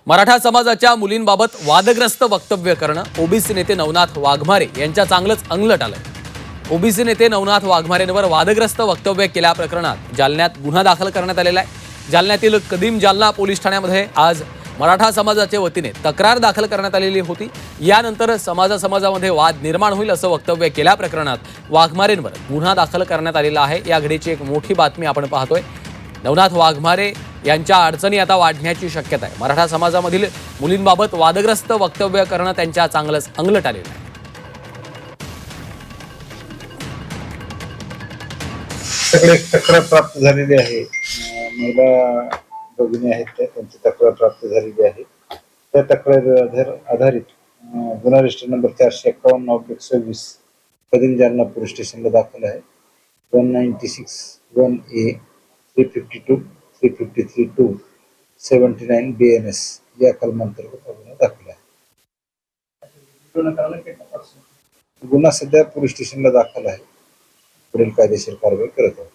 मराठा समाजाच्या मुलींबाबत वादग्रस्त वक्तव्य करणं ओबीसी नेते नवनाथ वाघमारे यांच्या चांगलंच अंगलट आलंय। ओबीसी नेते नवनाथ वाघमारेंवर वादग्रस्त वक्तव्य केल्या प्रकरणात जालन्यात गुन्हा दाखल करण्यात आलेला आहे। जालन्यातील कदीम जालना पोलीस ठाण्यामध्ये आज मराठा समाजाच्या वतीने तक्रार दाखल करण्यात आलेली होती। यानंतर समाजामध्ये वाद निर्माण होईल असं वक्तव्य केल्या प्रकरणात वाघमारेंवर गुन्हा दाखल करण्यात आलेला आहे। या घडीची एक मोठी बातमी आपण पाहतोय। नवनाथ वाघमारे यांच्या अडचणी आता वाढण्याची शक्यता आहे। मराठा समाजामधील मुलींबाबत वादग्रस्त वक्तव्य करणं त्यांच्या चांगलंच अंगलट आलेलं आहे। सगळे तक्रार प्राप्त झालेली आहे। महिला भगिनी आहेत त्यांची तक्रार प्राप्त झालेली आहे। त्या तक्रारीवर आधारित गुन्हा रजिस्टर नंबर 451/26 कदीम जालना पोलीस स्टेशनला दाखल आहे। 196 1A 352 353 2 79 BNS या कलमांतर्गत गुन्हा दाखल आहे। गुन्हा सध्या पोलीस स्टेशनला दाखल आहे। पुढील कायदेशीर कारवाई करत आहोत।